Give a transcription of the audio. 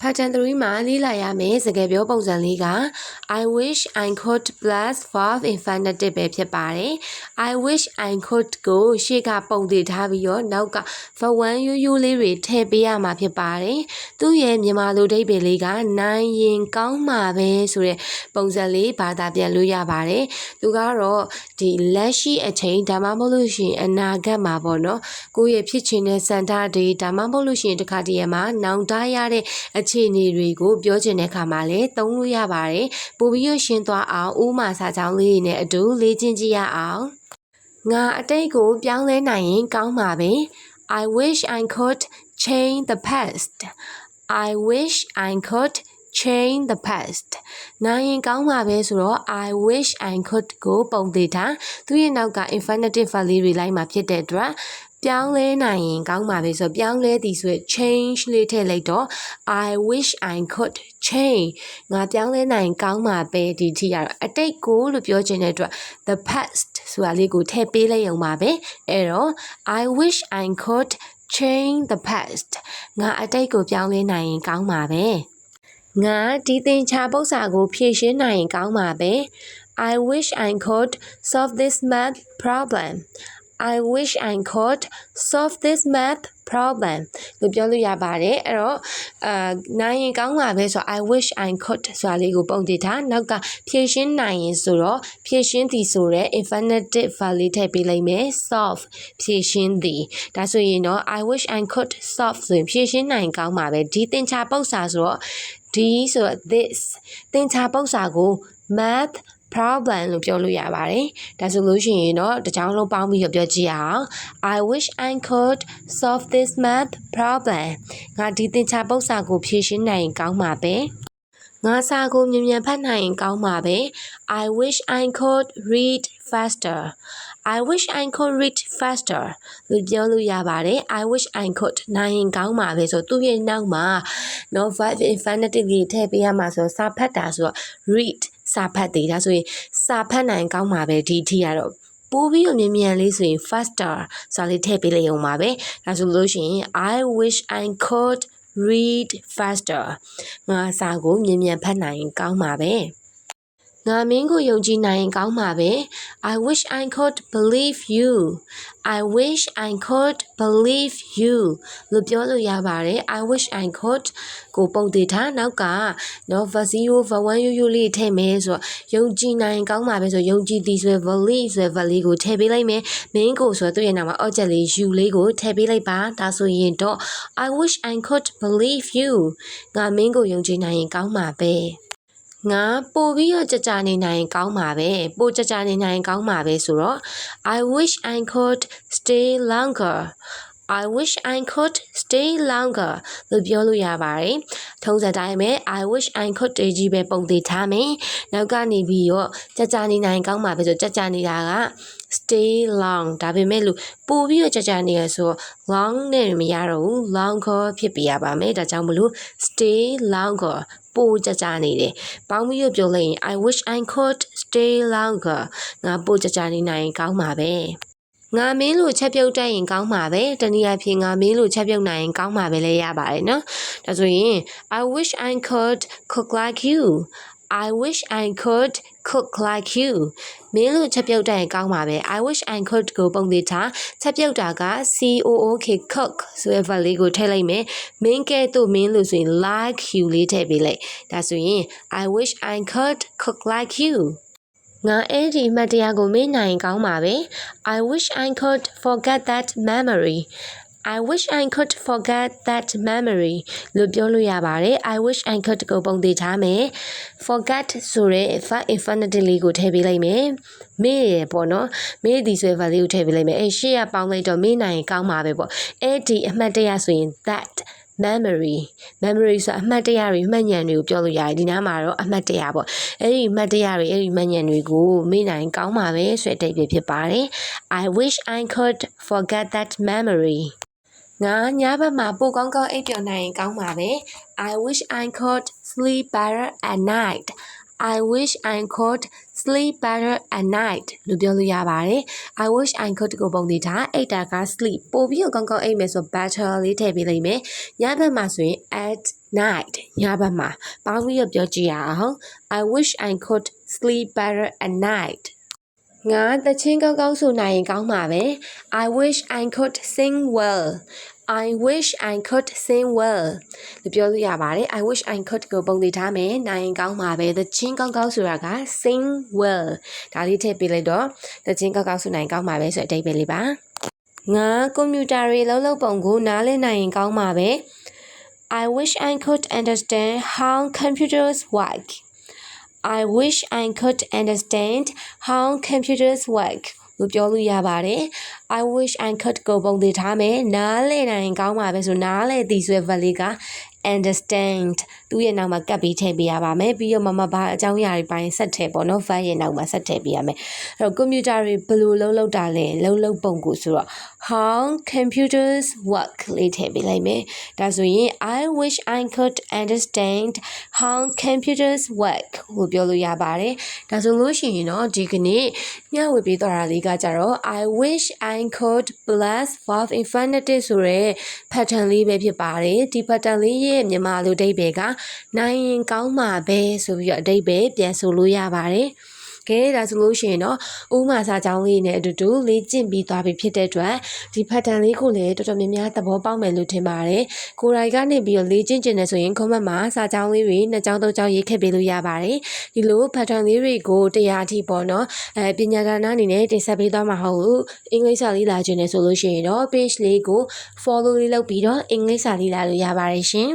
Pattern 3မှာလေ့လာရမယ်စကားပြောပုံစံလေးက I wish I could plus verb infinitive ပဲဖြစ်ပါတယ်။ I wish I could ကိုရှေ့ကပုံတည်ထားပြီးတော့နောက်က verb 1ရိုးရိုးလေးတွေထည့်ပေးရမှာဖြစ်ပါတယ်။သူ့ရဲ့မြန်မာလိုအဓိပ္ပာယ်လေးကနိုင်ရင်ကောင်းမှာပဲဆိုတဲ့ပုံစံလေးဘာသာပြန်လို့ရပါတယ်။သူကတော့ဒီလက်ရှိအချိန်ဒါမှမဟုတ်လို့ရှိရင်အနာဂတ်မှာပေါ့နော်။ကိုယ့်ရဲ့ဖြစ်ချင်တဲ့စံထားတွေဒါမှမဟုတ်လို့ရှိရင်တခါတည်းမှာနောင်တရတဲ့အခြေအနေတွေကိုပြောချင်တဲ့အခါမှာလည်းသုံးလို့ရပါတယ်။ပို့ပြီးရရှင်းသွားအောင်ဥမာစာကြောင်းလေးတွေနဲ့အတူလေ့ကျင့်ကြည့်ရအောင်။ငါအတိတ်ကိုပြောင်းလဲနိုင်ရင်ကောင်းမှာပဲ။ I wish I could change the past. I wish I could change the past. နိုင်ရင်ကောင်းမှာပဲဆိုတော့ I wish I could ကိုပုံတည်ထားသူရဲ့နောက်က infinitive verb လေးတွေလိုက်မှာဖြစ်တဲ့အတွက်ပြောင်းလဲနိုင်ရင်ကောင်းပါပဲဆိုပြောင်းလဲသည်ဆိုရ change လေးထည့်လိုက်တော့ I wish I could change ငါပြောင်းလဲနိုင်ကောင်းပါပဲဒီထိရတော့အတိတ်ကိုလို့ပြောချင်တဲ့အတွက် the past ဆိုတာလေးကိုထည့်ပေးလိုက်ရုံပါပဲအဲ့တော့ I wish I could change the past ငါအတိတ်ကိုပြောင်းလဲနိုင်ရင်ကောင်းပါပဲငါဒီသင်္ချာပု္ပ္ပစာကိုဖြေရှင်းနိုင်ရင်ကောင်းပါပဲ I wish I could solve this math problem I wish I could solve this math problem လို့ပြောလို့ရပါတယ်အဲ့တော့နိုင်ရင်ကောင်းပါပဲဆိုတော့ I wish I could ဆိုတာလေးကိုပုံတည်ထားနောက်ကဖြည့်ရှင်းနိုင်ရင်ဆိုတော့ဖြည့်ရှင်းသည်ဆိုတဲ့ infinitive verb လေးထည့်ပေးလိုက်မယ် solve ဖြည့်ရှင်းသည်ဒါဆိုရင်တော့ I wish I could solve ဆိုရင်ဖြည့်ရှင်းနိုင်ကောင်းပါပဲဒီသင်္ချာပု္ပ္ပစာဆိုတော့ဒီဆိုတော့ this သင်္ချာပု္ပ္ပစာကို math problem လို့ပြောလို့ရပါတယ်။ဒါဆိုလို့ရှိရင်တော့တစ်ချောင်းလုံးပေါင်းပြီးတော့ပြောကြည့်အောင် I wish I could solve this math problem ငါဒီသင်္ချာပု္ပ္ပစာကိုဖြေရှင်းနိုင်ရင်ကောင်းမှာပဲ။ငါစာကိုမြန်မြန်ဖတ်နိုင်ရင်ကောင်းမှာပဲ I wish I could read faster I wish I could read faster လို့ပြောလို့ရပါတယ် I wish I could နိုင်ရင်ကောင်းမှာပဲဆိုသူ့ရဲ့နောက်မှာနော် verb infinitive လေးထည့်ပေးရမှာဆိုစာဖတ်တာဆိုတော့ read စာဖတ်တယ်ဒါဆိုရင်စာဖတ်နိုင်ကောင်းမှာပဲဒီထိကတော့ပို့ပြီးတော့မြန်မြန်လေးဆိုရင် faster စာလေးထည့်ပေးလိုက်အောင်ပါပဲဒါဆိုလို့ရှိရင် I wish I could read faster ငါစာကိုမြန်မြန်ဖတ်နိုင်ရင်ကောင်းပါပဲငါမင်းကိုယုံကြည်နိုင်ရင်ကောင်းပါပဲ I wish I could believe you I wish I could believe you လို့ပြောလို့ရပါတယ် I wish I could ကိုပုံတည်ထားနောက်ကနော် verb 0 verb 1ရိုးရိုးလေးထည့်မယ်ဆိုတော့ယုံကြည်နိုင်ကောင်းပါပဲဆိုယုံကြည်သည်ဆိုရယ် believe ဆိုရယ် verb လေးကိုထည့်ပေးလိုက်မယ်မင်းကိုဆိုတော့သူ့ရဲ့နာမှာ object လေး you လေးကိုထည့်ပေးလိုက်ပါဒါဆိုရင်တော့ I wish I could believe you ငါမင်းကိုယုံကြည်နိုင်ရင်ကောင်းပါပဲငါပို့ပြီးတော့ကြာနေနိုင်ရင်ကောင်းပါပဲပို့ကြာနေနိုင်ရင်ကောင်းပါပဲဆိုတော့ I wish I could stay longer I wish I could stay longer လို့ပြောလို့ရပါတယ်ထုံးစံတိုင်းပဲ I wish I could တေးကြီးပဲပုံသေးထားမယ်နောက်ကနေပြီးတော့ကြာနေနိုင်ကောင်းပါပဲဆိုကြာနေတာက stay long ဒါပေမဲ့လို့ပို့ပြီးတော့ကြာနေရဆို long နဲ့မရတော့ဘူး longer ဖြစ်ပြရပါမယ်ဒါကြောင့်မလို့ stay longer ပိုကြာနေတယ်ပေါင်းပြီးတော့ပြောလိုက်ရင် I wish I could stay longer ငါပိုကြာနေနိုင်ကောင်းပါပဲငါမင်းလိုချက်ပြုတ်တတ်ရင်ကောင်းပါပဲတနည်းအားဖြင့်ငါမင်းလိုချက်ပြုတ်နိုင်ရင်ကောင်းပါပဲလဲရပါတယ်နော်ဒါဆိုရင် I wish I could cook like you I wish I could cook like you မင်းလိုချက်ပြုတ်တတ်ရင်ကောင်းပါပဲ I wish I could ကိုပုံသေးထားချက်ပြုတ်တာက cook cook ဆိုတဲ့ verb လေးကိုထည့်လိုက်မယ်မင်းကဲ့သို့မင်းလို့ဆိုရင် like you လေးထည့်ပေးလိုက်ဒါဆိုရင် I wish I could cook like youငါအဲ့ဒီအမှတ်တရကိုမေ့နိုင်ကောင်းပါပဲ I wish I could forget that memory I wish I could forget that memory လို့ပြောလို့ရပါတယ် I wish I could ကိုပုံသေးထားမယ် forget ဆိုတဲ့ verb infinitive လေးကိုထည့်ပေးလိုက်မယ်မေ့ရပေါ့နော်မေ့ဒီဆိုတဲ့ verb လေးကိုထည့်ပေးလိုက်မယ်အဲ့ရှေ့ကပေါင်းလိုက်တော့မေ့နိုင်ကောင်းပါပဲပေါ့အဲ့ဒီအမှတ်တရဆိုရင် that memory ဆိုအမှတ်တရတွေမှတ်ဉာဏ်တွေကိုပြောလို့ရတယ်ဒီနားမှာတော့အမှတ်တရပေါ့အဲ့ဒီမှတ်တရတွေအဲ့ဒီမှတ်ဉာဏ်တွေကိုမေ့နိုင်ကောင်းပါပဲဆိုတဲ့အဓိပ္ပာယ်ဖြစ်ပါတယ် I wish I could forget that memory ငါညဘက်မှာပိုကောင်းကောင်းအိပ်ပျော်နိုင်ရင်ကောင်းပါပဲ I wish I could sleep better at night I wish I could sleep better at night လို့ပြောလို့ရပါတယ် I wish I could ကိုပုံသေးထားအိတ်တာက sleep ပို့ပြီးတော့ကောင်းကောင်းအိတ်မယ်ဆို better လေးထည့်ပေးလိုက်မယ်ညဘက်မှာဆိုရင် at night ညဘက်မှာပေါင်းပြီးတော့ပြောကြည့်ရအောင် I wish I could sleep better at night ငါတချင်းကောင်းကောင်းဆိုနိုင်ရင်ကောင်းမှာပဲ I wish I could sing well I wish I could sing well လို့ပြောလို့ရပါတယ် I wish I could ကိုပုံသေးထားမယ်နိုင်ရင်ကောင်းမှာပဲတချင်းကောင်းကောင်းဆိုတာက sing well ဒါလေးထည့်ပေးလိုက်တော့တချင်းကောင်းကောင်းဆိုနိုင်ကောင်းမှာပဲဆိုတဲ့အဓိပ္ပာယ်လေးပါငါကွန်ပျူတာတွေလုံးလုံးပုံကိုနားလည်နိုင်ရင်ကောင်းမှာပဲ I wish I could understand how computers work I wish I could understand how computers work လို့ပြောလို့ရပါတယ် I wish I could ကိုပုံသေးထားမယ်နားလည်နိုင်ကောင်းပါပဲဆိုနားလည်သည်ဆိုတဲ့ verb လေးက understand သူ့ရဲ့နောက်မှာကပ်ပြီးထည့်ပေးရပါမယ်ပြီးတော့မဘာအကြောင်းအရာတွေပိုင်းဆက်ထည့်ပေါ့နော် verb ရဲ့နောက်မှာဆက်ထည့်ပေးရမယ်အဲ့တော့ကွန်ပျူတာတွေဘယ်လိုလုပ်တာလဲလုံးပုံကိုဆိုတော့ how computers work လေးထည့်ပေးလိုက်မယ်ဒါဆိုရင် I wish I could understand how computers work လို့ပြောလို့ရပါတယ်ဒါဆိုလို့ရှိရင်တော့ဒီကနေ့မျှဝေပေးသွားတာလေးကကြတော့ I wish I could plus verb infinitive ဆိုရဲ pattern လေးပဲဖြစ်ပါတယ်ဒီ pattern လေးရဲ့မြန်မာလိုအဓိပ္ပာယ်ကနိုင်ရင်ကောင်းမှာပဲဆိုပြီးတော့အဓိပ္ပာယ်ပြန်ဆိုလို့ရပါတယ်ကဲဒါဆိုလို့ရှိရင်တော့ဥမာစာကြောင်းလေးနဲ့အတူတူလေ့ကျင့်ပြီးသွားပြီဖြစ်တဲ့အတွက်ဒီ pattern လေးကိုလည်းတော်တော်များများသဘောပေါက်မယ်လို့ထင်ပါတယ်ကိုယ်တိုင်ကနေပြီးတော့လေ့ကျင့်ကျင်နေဆိုရင် comment မှာစာကြောင်းလေးတွေနှစ်ကြောင်းသုံးကြောင်းရေးခဲ့ပေးလို့ရပါတယ်ဒီလို pattern လေးတွေကိုတရားအထိပေါ့နော်ပညာဒါနအနေနဲ့တင်ဆက်ပေးသွားမှာဟုတ်လို့အင်္ဂလိပ်စာလေးလာခြင်းနဲ့ဆိုလို့ရှိရင်တော့ page လေးကို follow လေးလုပ်ပြီးတော့အင်္ဂလိပ်စာလေးလာလို့ရပါတယ်ရှင်